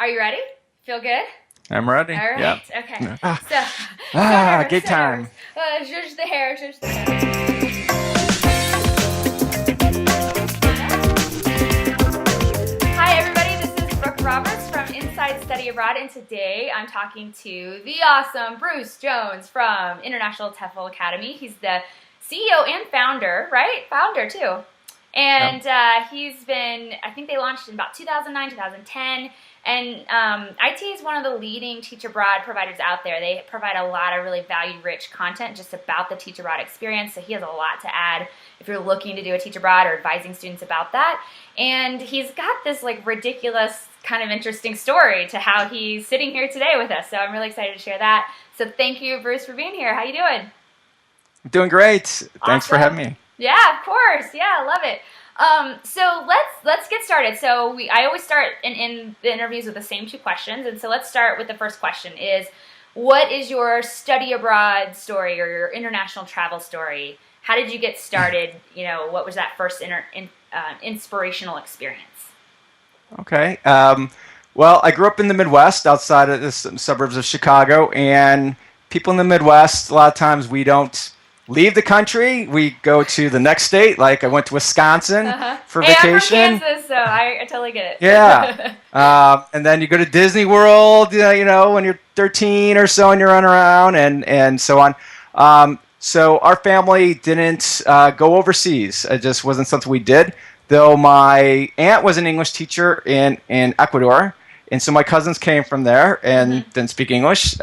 Are you ready? Feel good? I'm ready. All right. Yeah. Okay. Ah, So, good time. zhuzh the hair, zhuzh the hair. Hi, everybody. This is Brooke Roberts from Inside Study Abroad, and today I'm talking to the awesome Bruce Jones from International TEFL Academy. He's the CEO and founder, right? Founder, too. And he's been, I think they launched in about 2009, 2010. And IT is one of the leading Teach Abroad providers out there. They provide a lot of really value-rich content just about the Teach Abroad experience. So he has a lot to add if you're looking to do a Teach Abroad or advising students about that. And he's got this like ridiculous kind of interesting story to how he's sitting here today with us. So I'm really excited to share that. So thank you, Bruce, for being here. How you doing? I'm doing great. Thanks for Awesome. having me. Yeah, of course. Yeah, I love it. So let's get started. So I always start in the interviews with the same two questions, and so let's start with the first question: is what is your study abroad story or your international travel story? How did you get started? You know, what was that first inspirational experience? Okay. Well, I grew up in the Midwest, outside of the suburbs of Chicago, and people in the Midwest, a lot of times we don't leave the country. We go to the next state. Like I went to Wisconsin for vacation. I'm from Kansas, so I totally get it. Yeah. And then you go to Disney World, you know, when you're 13 or so and you run around and so on. So our family didn't go overseas. It just wasn't something we did. Though my aunt was an English teacher in Ecuador. And so my cousins came from there and didn't speak English.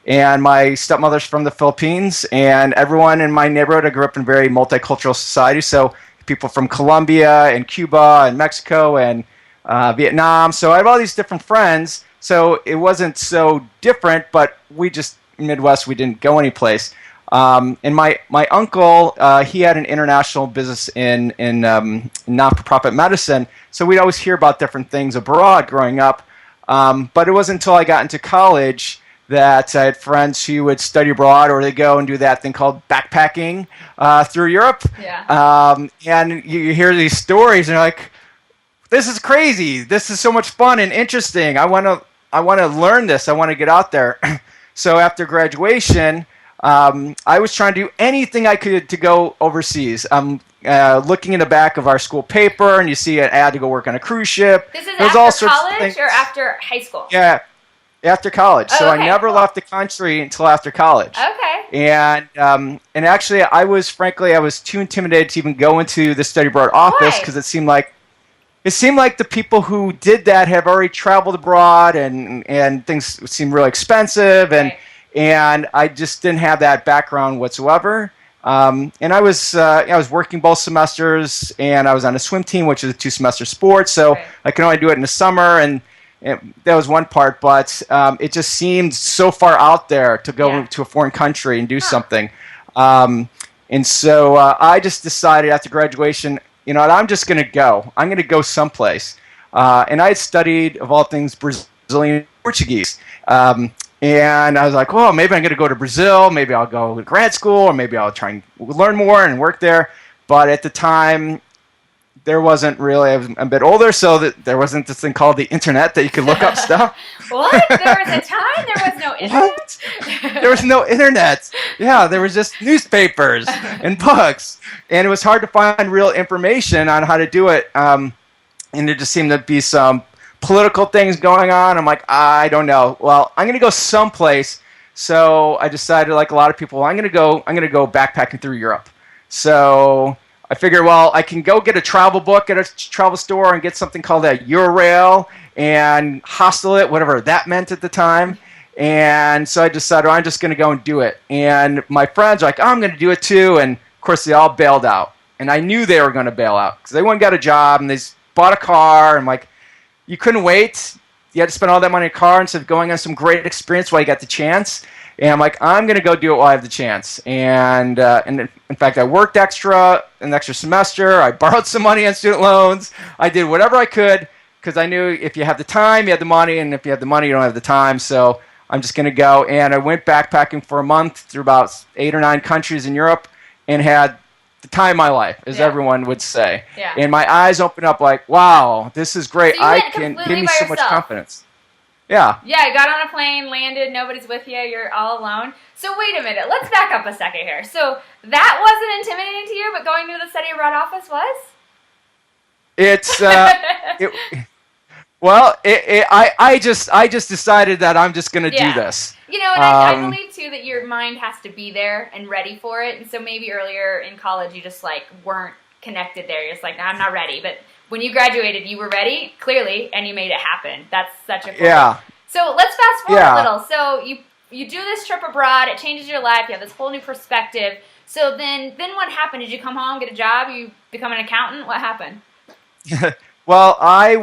And my stepmother's from the Philippines, and everyone in my neighborhood, I grew up in a very multicultural society, so people from Colombia and Cuba and Mexico and Vietnam, so I have all these different friends, so it wasn't so different, but we just, Midwest, we didn't go anyplace. And my uncle, he had an international business in not-for-profit medicine, so we'd always hear about different things abroad growing up, but it wasn't until I got into college that I had friends who would study abroad, or they go and do that thing called backpacking through Europe. Yeah. And you hear these stories, and you're like, "This is crazy! This is so much fun and interesting. I want to learn this. I want to get out there." So after graduation, I was trying to do anything I could to go overseas. I'm looking in the back of our school paper, and you see an ad to go work on a cruise ship. This is There's all after sorts of college things. or after high school? Yeah. After college, so okay, I never cool. left the country until after college. Okay. And actually, I was too intimidated to even go into the study abroad office because it seemed like the people who did that have already traveled abroad, and things seemed really expensive, and I just didn't have that background whatsoever. And I was working both semesters, and I was on a swim team, which is a 2-semester sport, so I can only do it in the summer, and that was one part, but it just seemed so far out there to go to a foreign country and do something. And so I just decided after graduation, you know what, I'm just going to go. I'm going to go someplace. And I had studied, of all things, Brazilian Portuguese. And I was like, well, maybe I'm going to go to Brazil. Maybe I'll go to grad school, or maybe I'll try and learn more and work there. But at the time, there wasn't really, I was a bit older, so that there wasn't this thing called the internet that you could look up stuff. What? There was a time there was no internet? What? There was no internet. Yeah, there was just newspapers and books. And it was hard to find real information on how to do it. And there just seemed to be some political things going on. I'm like, I don't know. Well, I'm going to go someplace. So I decided, like a lot of people, I'm going to go backpacking through Europe. So I figured, well, I can go get a travel book at a travel store and get something called a Eurail and hostel it, whatever that meant at the time. And so I decided, I'm just going to go and do it. And my friends are like, oh, I'm going to do it too. And of course, they all bailed out. And I knew they were going to bail out because they went and got a job and they bought a car. And like, you couldn't wait. You had to spend all that money on a car instead of going on some great experience while you got the chance. And I'm like, I'm going to go do it while I have the chance. And in fact, I worked an extra semester. I borrowed some money on student loans. I did whatever I could because I knew if you have the time, you have the money. And if you have the money, you don't have the time. So I'm just going to go. And I went backpacking for a month through about 8 or 9 countries in Europe and had the time of my life, as Yeah. everyone would say. Yeah. And my eyes opened up like, wow, this is great. So you I went can completely give me by so much yourself. confidence. Yeah. Yeah, you got on a plane, landed, nobody's with you, you're all alone. So wait a minute, let's back up a second here. So that wasn't intimidating to you, but going to the study abroad office was? It's I just decided that I'm just gonna do this. You know, and I believe too that your mind has to be there and ready for it. And so maybe earlier in college you just like weren't connected there. You're just like, no, I'm not ready. But when you graduated, you were ready, clearly, and you made it happen. That's such a cool thing. So let's fast forward a little. So you do this trip abroad, it changes your life, you have this whole new perspective. So then what happened? Did you come home, get a job, you become an accountant? What happened? Well, I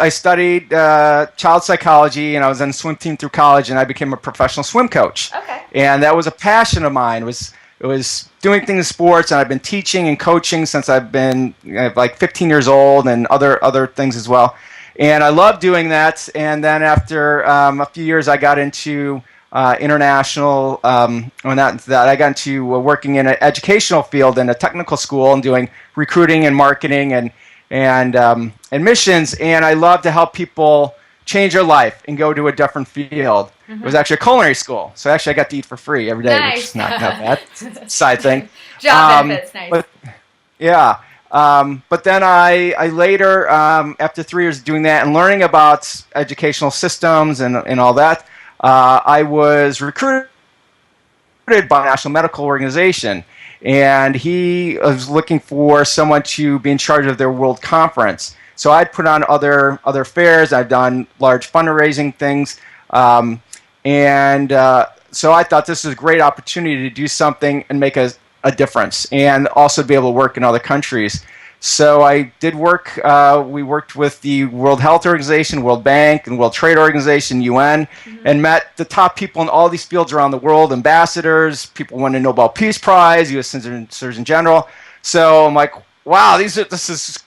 studied child psychology, and I was on the swim team through college, and I became a professional swim coach. Okay. And that was a passion of mine. It was doing things in sports, and I've been teaching and coaching since I've been like 15 years old, and other things as well. And I love doing that. And then after a few years, I got into international. I got into working in an educational field in a technical school and doing recruiting and marketing and missions. And I love to help people change their life and go to a different field. It was actually a culinary school, so actually I got to eat for free every day, which is not bad. Side thing. Job benefits, nice. But then I later, after 3 years of doing that and learning about educational systems and all that, I was recruited by a national medical organization, and he was looking for someone to be in charge of their world conference. So I'd put on other fairs. I've done large fundraising things. So I thought this was a great opportunity to do something and make a difference, and also be able to work in other countries. So I did work. We worked with the World Health Organization, World Bank, and World Trade Organization, UN, and met the top people in all these fields around the world, ambassadors, people winning the Nobel Peace Prize, U.S. Surgeon General. So I'm like, wow, this is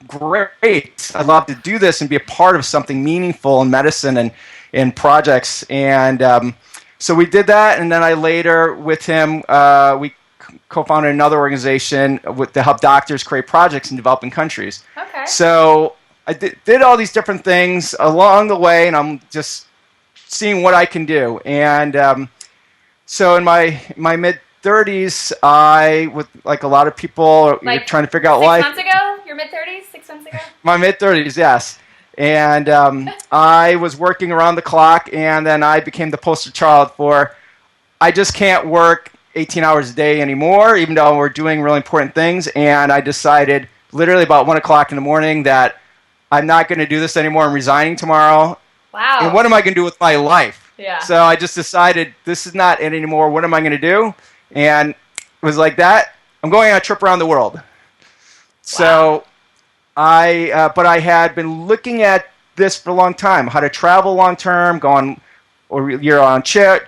great. I'd love to do this and be a part of something meaningful in medicine and in projects. And so we did that, and then I later, with him, we co-founded another organization to help doctors create projects in developing countries. Okay. So I did all these different things along the way, and I'm just seeing what I can do. And so in my mid-30s, I, with like a lot of people, like trying to figure out life. 6 months ago? Your mid-30s? 6 months ago? My mid-30s, yes. And I was working around the clock, and then I became the poster child for, I just can't work 18 hours a day anymore, even though we're doing really important things. And I decided literally about 1 o'clock in the morning that I'm not going to do this anymore. I'm resigning tomorrow. Wow. And what am I going to do with my life? Yeah. So I just decided this is not it anymore. What am I going to do? And it was like that. I'm going on a trip around the world. Wow. So but I had been looking at this for a long time, how to travel long term, going or year on trip.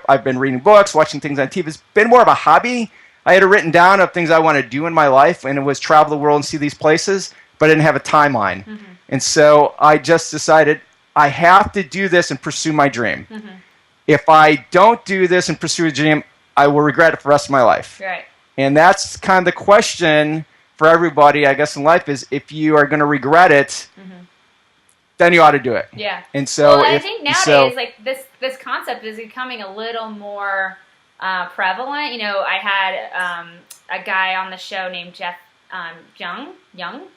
I've been reading books, watching things on TV. It's been more of a hobby. I had it written down of things I want to do in my life, and it was travel the world and see these places, but I didn't have a timeline. And so I just decided I have to do this and pursue my dream. If I don't do this and pursue a dream, I will regret it for the rest of my life. Right. And that's kind of the question for everybody, I guess, in life is if you are going to regret it, then you ought to do it. Yeah. And so I think nowadays, like this concept is becoming a little more prevalent. You know, I had a guy on the show named Jeff Young,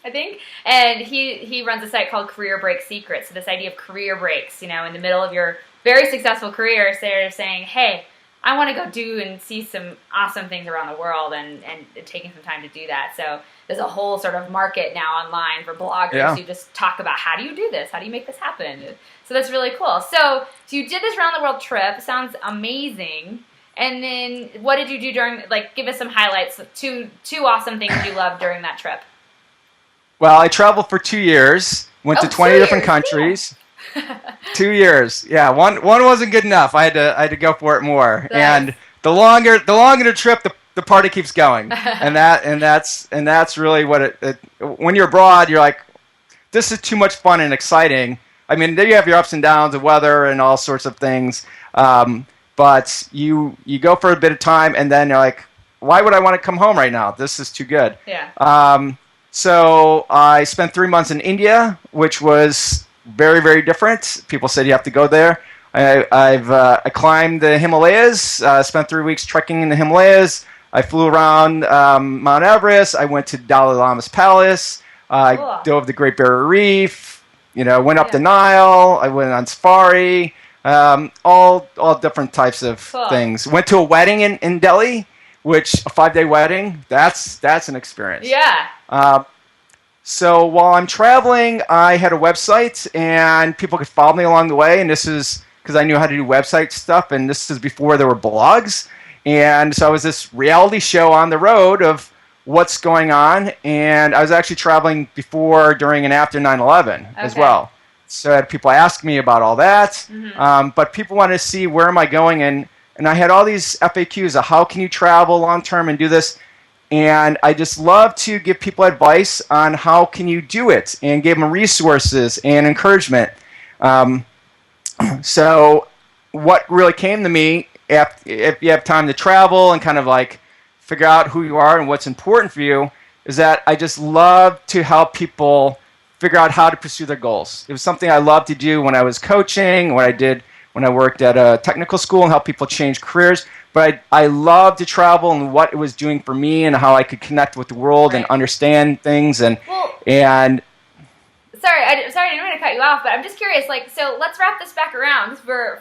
I think, and he runs a site called Career Break Secrets. So this idea of career breaks, you know, in the middle of your very successful career, so they're saying, hey, I want to go do and see some awesome things around the world, and taking some time to do that. So there's a whole sort of market now online for bloggers who just talk about how do you do this? How do you make this happen? So that's really cool. So you did this round the world trip. Sounds amazing. And then what did you do during, like, give us some highlights, two awesome things you loved during that trip. Well, I traveled for 2 years, went to 20 different countries. 2 years. Yeah, one wasn't good enough. I had to go for it more. Nice. And the longer the trip, the party keeps going. and that's really what it when you're abroad, you're like, this is too much fun and exciting. I mean, then you have your ups and downs, the weather and all sorts of things. But you go for a bit of time, and then you're like, why would I want to come home right now? This is too good. Yeah. So I spent 3 months in India, which was very, very different. People said you have to go there. I climbed the Himalayas, spent 3 weeks trekking in the Himalayas. I flew around Mount Everest. I went to Dalai Lama's palace. I dove the Great Barrier Reef. Went up the Nile. I went on safari. All different types of things. Went to a wedding in Delhi, which a 5-day wedding. That's an experience. Yeah. So while I'm traveling, I had a website, and people could follow me along the way. And this is because I knew how to do website stuff, and this is before there were blogs. And so I was this reality show on the road of what's going on, and I was actually traveling before, during, and after 9/11 as well. So I had people ask me about all that, but people wanted to see where am I going, and I had all these FAQs of how can you travel long term and do this, and I just love to give people advice on how can you do it, and give them resources and encouragement. So what really came to me, if you have time to travel and kind of like figure out who you are and what's important for you, is that I just love to help people figure out how to pursue their goals. It was something I loved to do when I was coaching, what I did when I worked at a technical school and help people change careers. But I love to travel and what it was doing for me and how I could connect with the world and understand things. Sorry, I didn't mean to cut you off, but I'm just curious. So let's wrap this back around because we're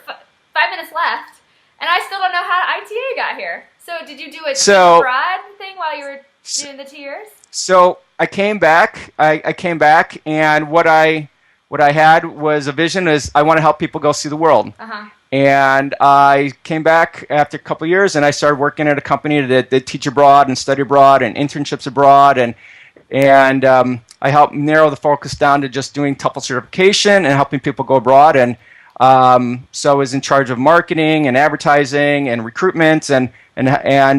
5 minutes left, and I still don't know how ITA got here. So did you do a teach abroad thing while you were doing the 2 years? So I came back. I came back, and what I had was a vision: is I want to help people go see the world. And I came back after a couple of years, and I started working at a company that teach abroad and study abroad and internships abroad, and I helped narrow the focus down to just doing TEFL certification and helping people go abroad. And so I was in charge of marketing and advertising and recruitment. And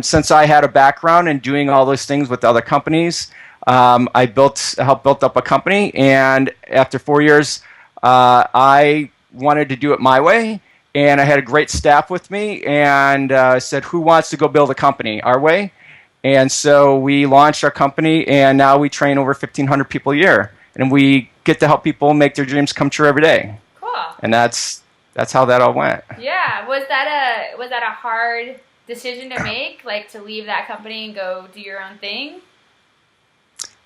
since I had a background in doing all those things with other companies, I helped build up a company. And after 4 years, I wanted to do it my way. And I had a great staff with me, and said, who wants to go build a company our way? And so we launched our company, and now we train over 1,500 people a year. And we get to help people make their dreams come true every day. Cool. And that's how that all went. Yeah. Was that a hard decision to make, to leave that company and go do your own thing?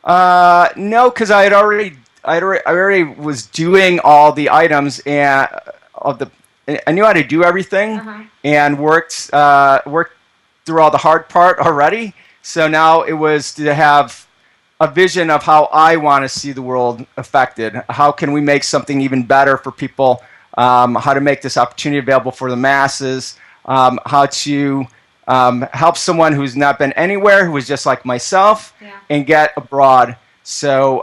No, because I already was doing all the items and I knew how to do everything and worked through all the hard part already. So now it was to have a vision of how I want to see the world affected. How can we make something even better for people? How to make this opportunity available for the masses? How to help someone who's not been anywhere, who was just like myself, and get abroad. So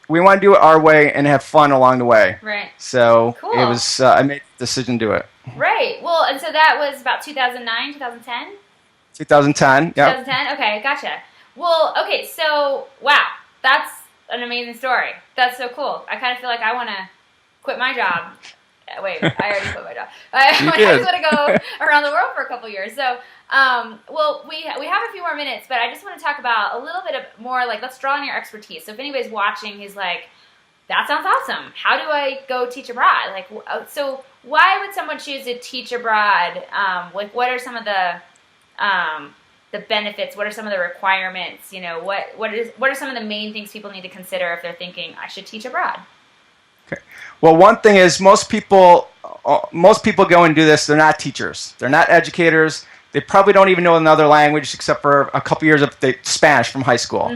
we want to do it our way and have fun along the way. Right. So cool. It was. I made the decision to do it. Right. Well, and so that was about 2009, 2010? 2010, yeah. 2010? Okay, gotcha. Well, okay, so, wow, that's an amazing story. That's so cool. I kind of feel like I want to quit my job. Wait, I already quit my job. I just want to go around the world for a couple years. So, well, we have a few more minutes, but I just want to talk about a little bit more, let's draw on your expertise. So if anybody's watching who's like, that sounds awesome. How do I go teach abroad? So why would someone choose to teach abroad? What are some of the benefits? What are some of the requirements? What are some of the main things people need to consider if they're thinking I should teach abroad? Okay. Well, one thing is most people go and do this. They're not teachers. They're not educators. They probably don't even know another language except for a couple years of Spanish from high school.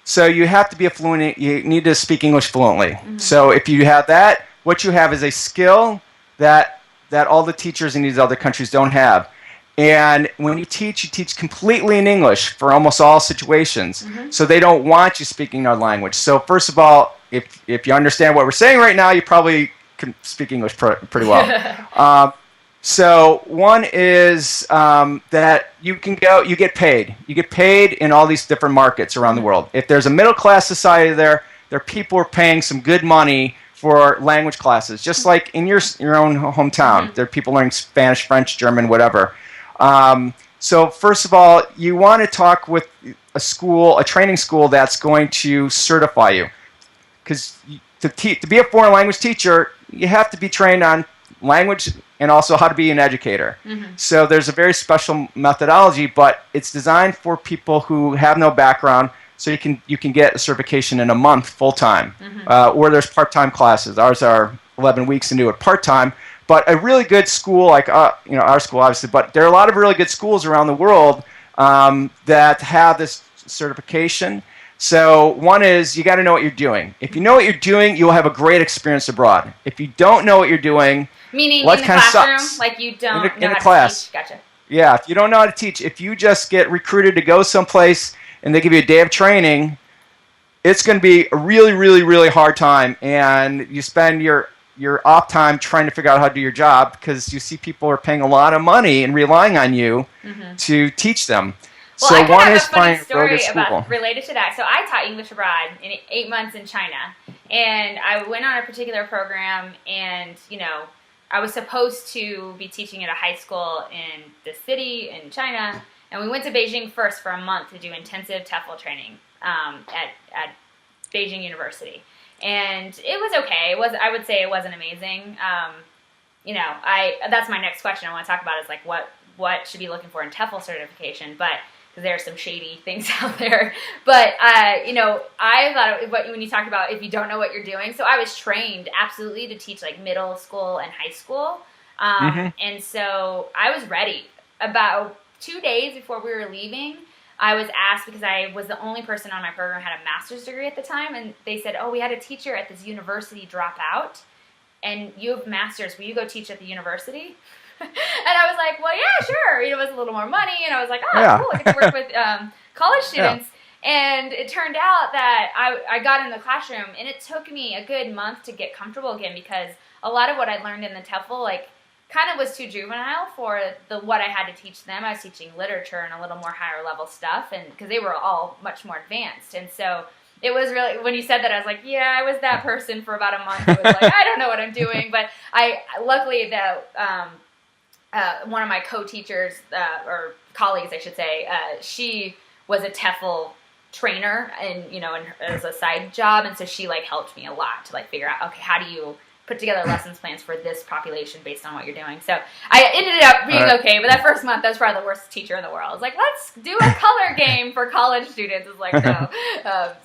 So you have to be fluent. You need to speak English fluently. So if you have that, what you have is a skill that all the teachers in these other countries don't have. And when you teach completely in English for almost all situations. So they don't want you speaking another language. So first of all, if you understand what we're saying right now, you probably can speak English pretty well. So one is that you get paid. You get paid in all these different markets around the world. If there's a middle class society there are people who are paying some good money for language classes, just like in your own hometown. There are people learning Spanish, French, German, whatever. So first of all, you want to talk with a training school that's going to certify you. Because to be a foreign language teacher, you have to be trained on language and also how to be an educator. So there's a very special methodology, but it's designed for people who have no background, so you can get a certification in a month full-time. Or there's part-time classes. Ours are 11 weeks into it part-time. But a really good school, like our school obviously, but there are a lot of really good schools around the world that have this certification. So one is you got to know what you're doing. If you know what you're doing, you'll have a great experience abroad. If you don't know what you're doing, meaning life in the kind of classroom, sucks. like you don't know in a how class. to teach. Gotcha. Yeah, if you don't know how to teach, if you just get recruited to go someplace and they give you a day of training, it's going to be a really, really, really hard time, and you spend your off time trying to figure out how to do your job because you see people are paying a lot of money and relying on you to teach them. Well, so I one have is a funny find a really good story school. related to that. So I taught English abroad in 8 months in China, and I went on a particular program, and I was supposed to be teaching at a high school in the city in China, and we went to Beijing first for a month to do intensive TEFL training at Beijing University. And it was okay. I would say it wasn't amazing. That's my next question I want to talk about is like what should be looking for in TEFL certification, but because there are some shady things out there. But I thought when you talked about if you don't know what you're doing, so I was trained absolutely to teach like middle school and high school, and so I was ready. About 2 days before we were leaving, I was asked, because I was the only person on my program who had a master's degree at the time, and they said, we had a teacher at this university drop out, and you have a master's, will you go teach at the university? And I was like, well, yeah, sure. It was a little more money, and I was like, cool, I get to work with college students. And it turned out that I got in the classroom, and it took me a good month to get comfortable again, because a lot of what I learned in the TEFL, kind of was too juvenile for what I had to teach them. I was teaching literature and a little more higher level stuff, and because they were all much more advanced. And so it was really, when you said that, I was like, yeah, I was that person for about a month who was like, I don't know what I'm doing. But luckily one of my co-teachers, or colleagues, I should say, she was a TEFL trainer, and as a side job, and so she helped me a lot to figure out, okay, how do you put together lessons plans for this population based on what you're doing. So I ended up being okay, but that first month, I was probably the worst teacher in the world. I was like, let's do a color game for college students. It's like, no.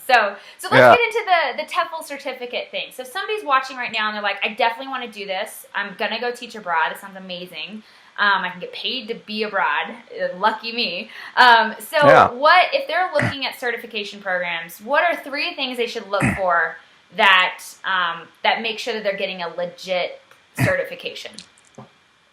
So let's get into the TEFL certificate thing. So if somebody's watching right now and they're like, I definitely want to do this. I'm going to go teach abroad. This sounds amazing. I can get paid to be abroad. Lucky me. What if they're looking at certification programs, what are 3 things they should look for that make sure that they're getting a legit certification?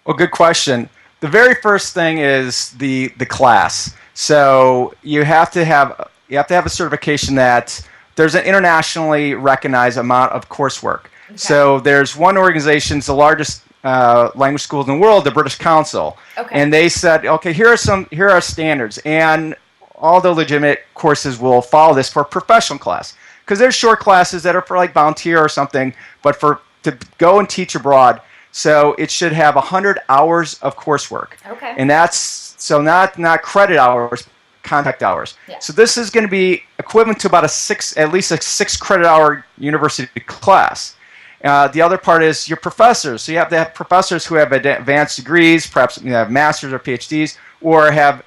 Well, good question. The very first thing is the class. So you have to have a certification that there's an internationally recognized amount of coursework. Okay. So there's one organization, it's the largest language schools in the world, the British Council. Okay. And they said, okay, here are standards, and all the legitimate courses will follow this for professional class. Because there's short classes that are for volunteer or something, but to go and teach abroad, so it should have 100 hours of coursework. Okay. And that's not credit hours, contact hours. Yeah. So this is going to be equivalent to about at least a 6 credit hour university class. The other part is your professors. So you have to have professors who have advanced degrees, perhaps have masters or PhDs, or have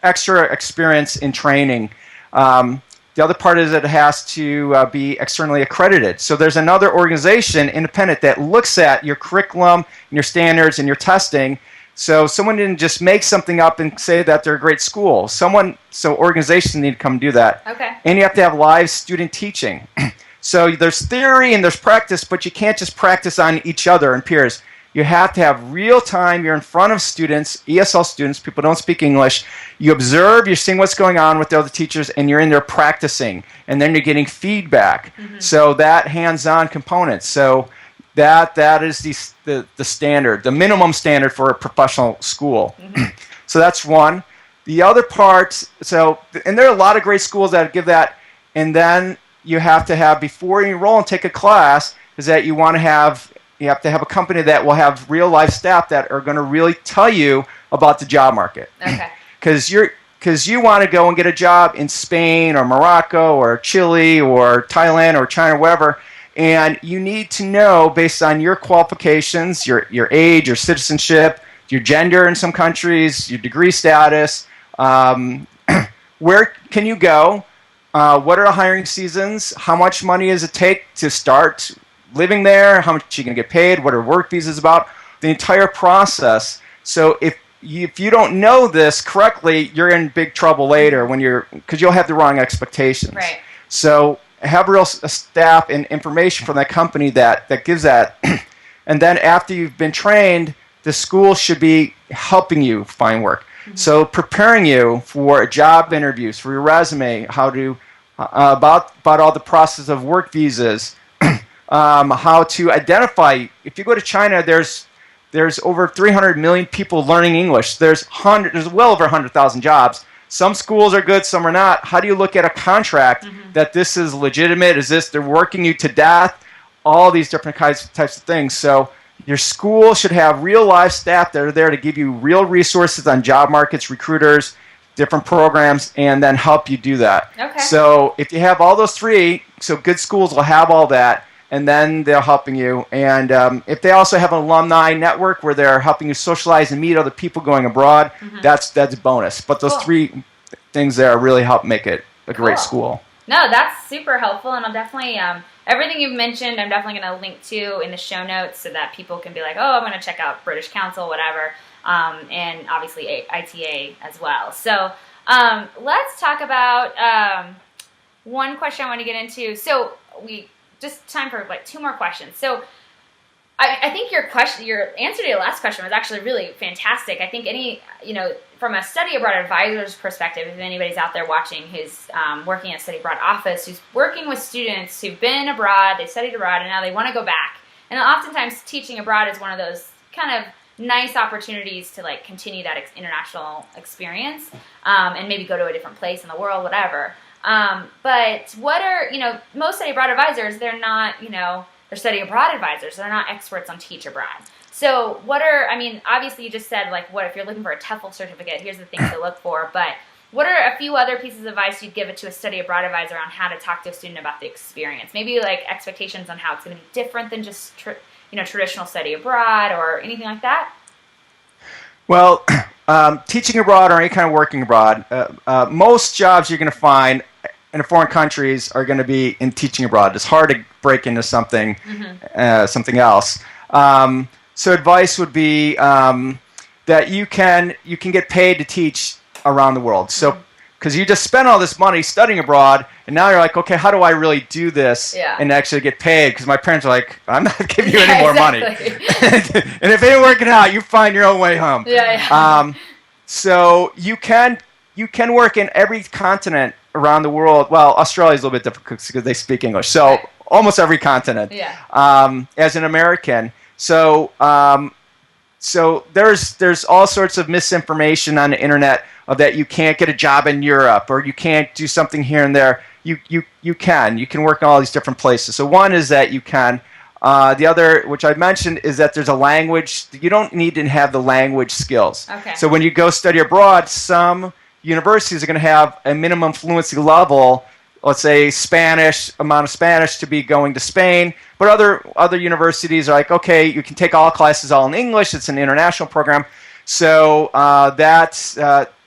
extra experience in training. The other part is that it has to be externally accredited. So there's another organization, independent, that looks at your curriculum and your standards and your testing. So someone didn't just make something up and say that they're a great school. So organizations need to come do that. Okay. And you have to have live student teaching. So there's theory and there's practice, but you can't just practice on each other and peers. You have to have real time. You're in front of students, ESL students, people don't speak English. You observe, you're seeing what's going on with the other teachers, and you're in there practicing. And then you're getting feedback. Mm-hmm. So that hands-on component. So that is the standard, the minimum standard for a professional school. Mm-hmm. So that's one. The other part, and there are a lot of great schools that give that, and then you have to have, before you enroll and take a class, is that you have to have a company that will have real life staff that are going to really tell you about the job market. Okay. Because you want to go and get a job in Spain or Morocco or Chile or Thailand or China or wherever, and you need to know based on your qualifications, your age, your citizenship, your gender in some countries, your degree status, where can you go, what are the hiring seasons, how much money does it take to start living there, how much are you going to get paid, what are work visas about, the entire process. So if you don't know this correctly, you're in big trouble later because you'll have the wrong expectations. Right. So have real staff and information from that company that gives that. And then after you've been trained, the school should be helping you find work. Mm-hmm. So preparing you for job interviews, for your resume, how to about all the process of work visas, how to identify. If you go to China, there's over 300 million people learning English. There's well over 100,000 jobs. Some schools are good, some are not. How do you look at a contract that this is legitimate? Is this they're working you to death? All these different types of things. So your school should have real live staff that are there to give you real resources on job markets, recruiters, different programs, and then help you do that. Okay. So if you have all those three, so good schools will have all that, and then they're helping you. And if they also have an alumni network where they're helping you socialize and meet other people going abroad, that's a bonus. But those three things there really help make it a great school. No, that's super helpful, and I'll definitely, everything you've mentioned, I'm definitely going to link to in the show notes so that people can be like, oh, I'm going to check out British Council, whatever, and obviously ITA as well. So let's talk about one question I want to get into. So just time for like two more questions. So I think your answer to your last question was actually really fantastic. I think from a study abroad advisor's perspective, if anybody's out there watching who's working at a study abroad office, who's working with students who've been abroad, they studied abroad, and now they want to go back. And oftentimes teaching abroad is one of those kind of nice opportunities to like continue that international experience and maybe go to a different place in the world, whatever. But what are, most study abroad advisors, they're not, they're study abroad advisors. They're not experts on teach abroad. So obviously you just said like what if you're looking for a TEFL certificate, here's the things to look for, but what are a few other pieces of advice you'd give it to a study abroad advisor on how to talk to a student about the experience? Maybe like expectations on how it's going to be different than just traditional study abroad or anything like that? Well, teaching abroad or any kind of working abroad, most jobs you're going to find in foreign countries are going to be in teaching abroad. It's hard to break into something else. So advice would be that you can get paid to teach around the world. So because you just spent all this money studying abroad, and now you're like, okay, how do I really do this and actually get paid? Because my parents are like, I'm not giving you any more money. And if it ain't working out, you find your own way home. So you can work in every continent around the world. Well, Australia is a little bit difficult because they speak English. So almost every continent as an American. So there's all sorts of misinformation on the internet of that you can't get a job in Europe or you can't do something here and there. You can work in all these different places. So one is that you can. The other, which I mentioned, is that there's a language. You don't need to have the language skills. Okay. So when you go study abroad, some universities are going to have a minimum fluency level, let's say amount of Spanish to be going to Spain. But other universities are like, okay, you can take all classes all in English. It's an international program. So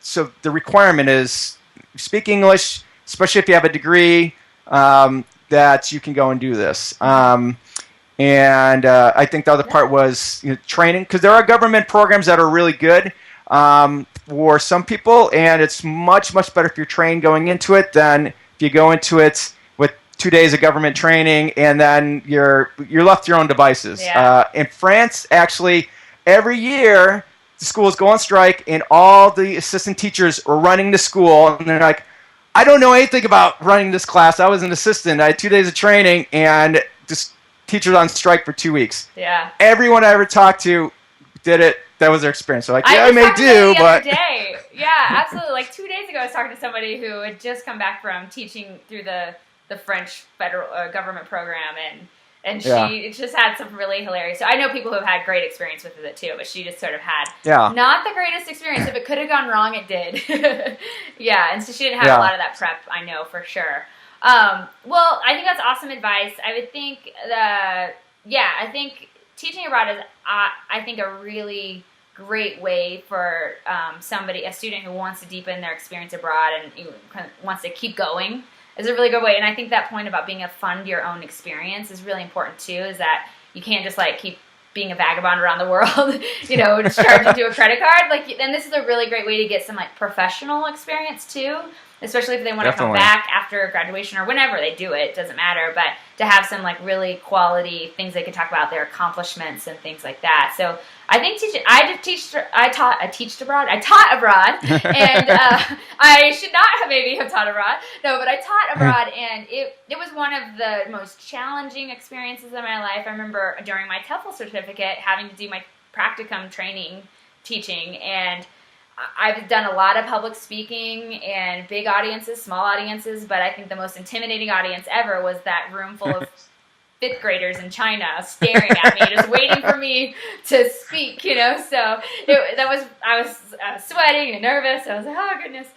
so the requirement is speak English, especially if you have a degree, that you can go and do this. And I think the other part was training, because there are government programs that are really good for some people, and it's much better if you're trained going into it than if you go into it with 2 days of government training and then you're left to your own devices. In France, actually, every year the schools go on strike and all the assistant teachers are running the school, and they're like, I don't know anything about running this class. I was an assistant. I had 2 days of training, and just teachers on strike for 2 weeks. Yeah. Everyone I ever talked to did it. That was their experience. So like, I may do, but. Day. Yeah, absolutely. Like 2 days ago, I was talking to somebody who had just come back from teaching through the French federal government program, and And she just had some really hilarious. So I know people who have had great experience with it too, but she just sort of had not the greatest experience. If it could have gone wrong, it did. Yeah, and so she didn't have a lot of that prep, I know for sure. Well, I think that's awesome advice. I would think I think teaching abroad is, I think, a really great way for a student who wants to deepen their experience abroad and wants to keep going. Is a really good way. And I think that point about being a fund your own experience is really important too, is that you can't just like keep being a vagabond around the world, just charging to a credit card. And this is a really great way to get some like professional experience too, especially if they want to come back after graduation or whenever they do it, doesn't matter, but to have some like really quality things they can talk about, their accomplishments and things like that. So I think I taught abroad, and I should not have maybe have taught abroad. No, but I taught abroad, and it was one of the most challenging experiences of my life. I remember during my TEFL certificate having to do my practicum training teaching, and I've done a lot of public speaking and big audiences, small audiences, but I think the most intimidating audience ever was that room full of fifth graders in China staring at me, just waiting for me to speak, So I was sweating and nervous. I was like, oh goodness.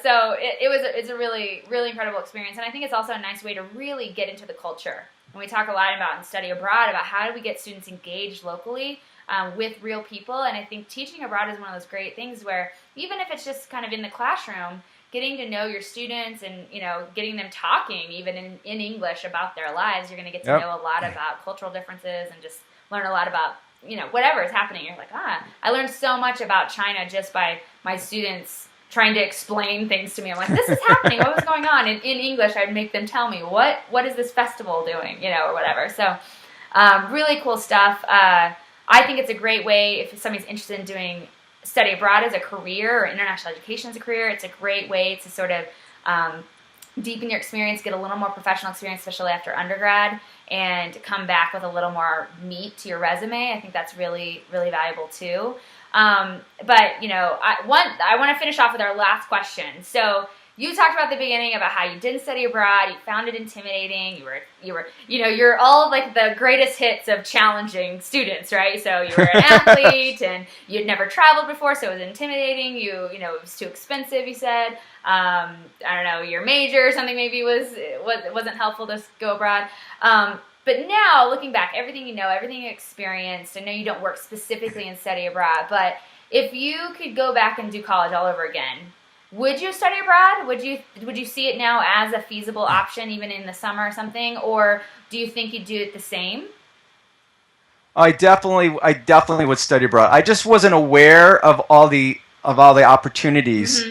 So it's a really, really incredible experience. And I think it's also a nice way to really get into the culture. And we talk a lot about in study abroad about how do we get students engaged locally with real people. And I think teaching abroad is one of those great things where even if it's just kind of in the classroom, getting to know your students and, getting them talking even in English about their lives, you're going to get to know a lot about cultural differences and just learn a lot about, whatever is happening. You're like, I learned so much about China just by my students trying to explain things to me. I'm like, this is happening. What was going on? And in English, I'd make them tell me, what is this festival doing, or whatever. So really cool stuff. I think it's a great way if somebody's interested in doing study abroad as a career or international education as a career. It's a great way to sort of deepen your experience, get a little more professional experience, especially after undergrad, and come back with a little more meat to your resume. I think that's really, really valuable too. But I want to finish off with our last question. So you talked about the beginning about how you didn't study abroad, you found it intimidating, you're all like the greatest hits of challenging students, right? So you were an athlete and you'd never traveled before, so it was intimidating. It was too expensive, you said. I don't know, your major or something maybe wasn't helpful to go abroad. But now, looking back, everything you know, everything you experienced, I know you don't work specifically in study abroad, but if you could go back and do college all over again, would you study abroad? Would you see it now as a feasible option, even in the summer or something, or do you think you'd do it the same? I definitely would study abroad. I just wasn't aware of all the opportunities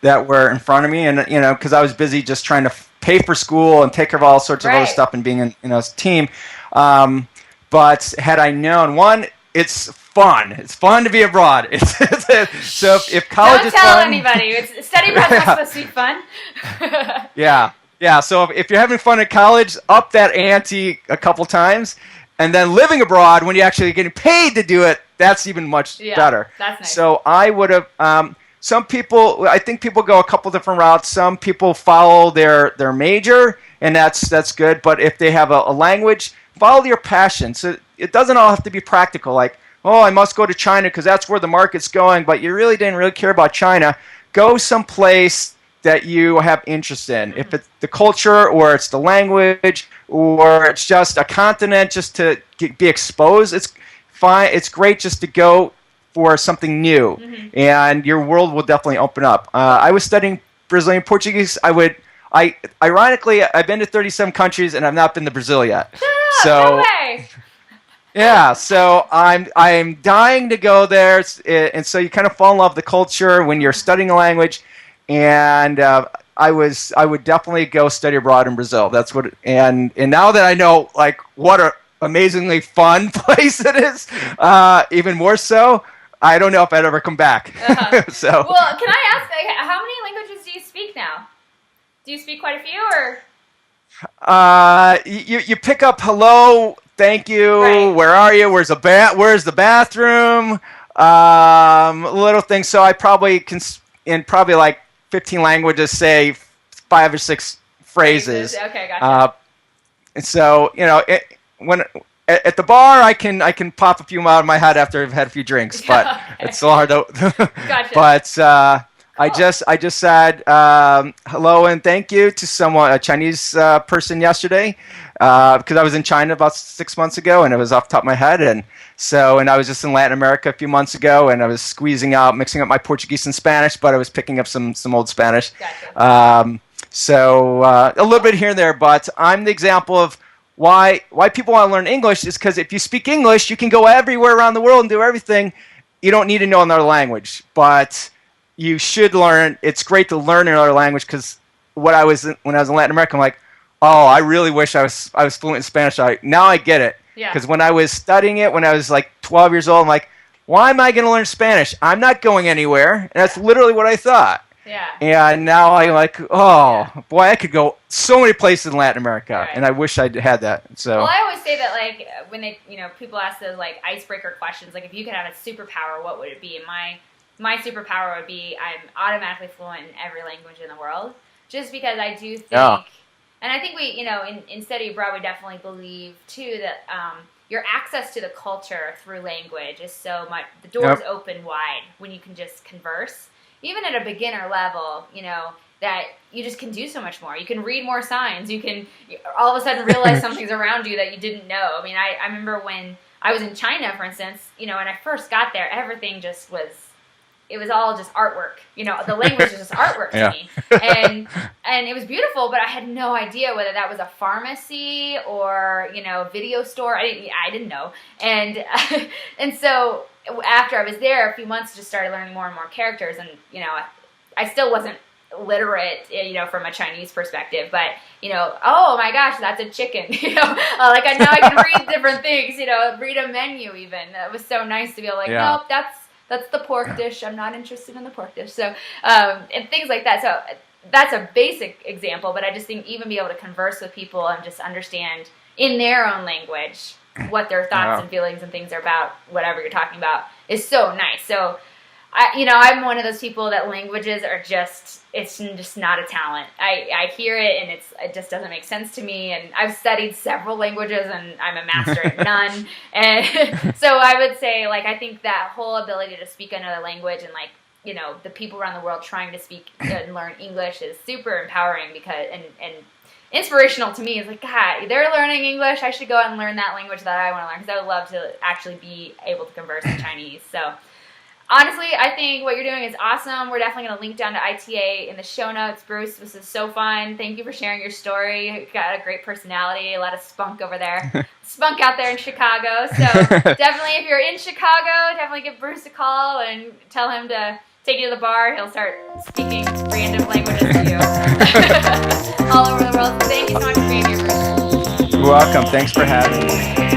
that were in front of me, and because I was busy just trying to pay for school and take care of all sorts of other stuff and being in a team. But had I known, it's fun. It's fun to be abroad. So if college is fun, don't tell anybody. Study abroad's not supposed to be fun. Yeah. So if you're having fun at college, up that ante a couple times, and then living abroad when you're actually getting paid to do it, that's even much better. That's nice. So I would have. I think people go a couple different routes. Some people follow their major, and that's good. But if they have a language, follow your passion. So it doesn't all have to be practical. Like, I must go to China because that's where the market's going. But you really didn't really care about China. Go someplace that you have interest in. If it's the culture, or it's the language, or it's just a continent, just to be exposed, it's fine. It's great just to go for something new, and your world will definitely open up. I was studying Brazilian Portuguese. Ironically, I've been to 37 countries, and I've not been to Brazil yet. No way. Yeah, so I'm dying to go there, and so you kind of fall in love with the culture when you're studying a language, and I would definitely go study abroad in Brazil. That's what, and now that I know what a amazingly fun place it is, even more so, I don't know if I'd ever come back. So. Well, can I ask, how many languages do you speak now? Do you speak quite a few, or? You pick up hello, thank you, where are you, where's the bathroom, little things. So I probably can, in probably like 15 languages, say 5 or 6 phrases. Okay, gotcha. And so, when at the bar, I can pop a few out of my head after I've had a few drinks, but it's so hard to. Gotcha. But Cool. I just said hello and thank you to a Chinese person yesterday, because I was in China about 6 months ago, and it was off the top of my head, and I was just in Latin America a few months ago, and I was mixing up my Portuguese and Spanish, but I was picking up some old Spanish. Gotcha. A little bit here and there, but I'm the example of why people want to learn English is because if you speak English, you can go everywhere around the world and do everything. You don't need to know another language, but you should learn. It's great to learn another language because when I was in Latin America, I'm like, oh, I really wish I was fluent in Spanish. Now I get it. Yeah. Because when I was studying it, when I was like 12 years old, I'm like, why am I going to learn Spanish? I'm not going anywhere. And that's literally what I thought. Yeah. And now I'm like, boy, I could go so many places in Latin America, Right. and I wish I had that. So. Well, I always say that, like, when people ask those, like, icebreaker questions, like, if you could have a superpower, what would it be? And my superpower would be I'm automatically fluent in every language in the world, just because I do think, and I think we, in Study Abroad, we definitely believe, too, that your access to the culture through language is so much, the doors open wide when you can just converse. Even at a beginner level, that you just can do so much more. You can read more signs. You can all of a sudden realize something's around you that you didn't know. I mean, I remember when I was in China, for instance, when I first got there, everything just it was all just artwork. The language was just artwork to me. And it was beautiful, but I had no idea whether that was a pharmacy or, video store. I didn't know. And so after I was there, a few months, just started learning more and more characters, and I still wasn't literate, from a Chinese perspective, but oh my gosh, that's a chicken, now I can read different things, read a menu even. It was so nice to be able nope, that's the pork dish. I'm not interested in the pork dish. So and things like that. So that's a basic example, but I just think even be able to converse with people and just understand in their own language what their thoughts and feelings and things are about, whatever you're talking about, is so nice. So, I'm one of those people that languages are it's just not a talent. I hear it and it just doesn't make sense to me. And I've studied several languages and I'm a master at none. And so I would say, I think that whole ability to speak another language and the people around the world trying to speak and learn English is super empowering because and inspirational to me. It's like, God, they're learning English. I should go out and learn that language that I want to learn because I would love to actually be able to converse in Chinese. So honestly, I think what you're doing is awesome. We're definitely going to link down to ITA in the show notes. Bruce, this is so fun. Thank you for sharing your story. You've got a great personality, a lot of spunk over there. Spunk out there in Chicago. So definitely, if you're in Chicago, definitely give Bruce a call and tell him to take you to the bar. He'll start speaking random languages to you all over the world. Thank you so much for being here, Bruce. You're welcome. Thanks for having me.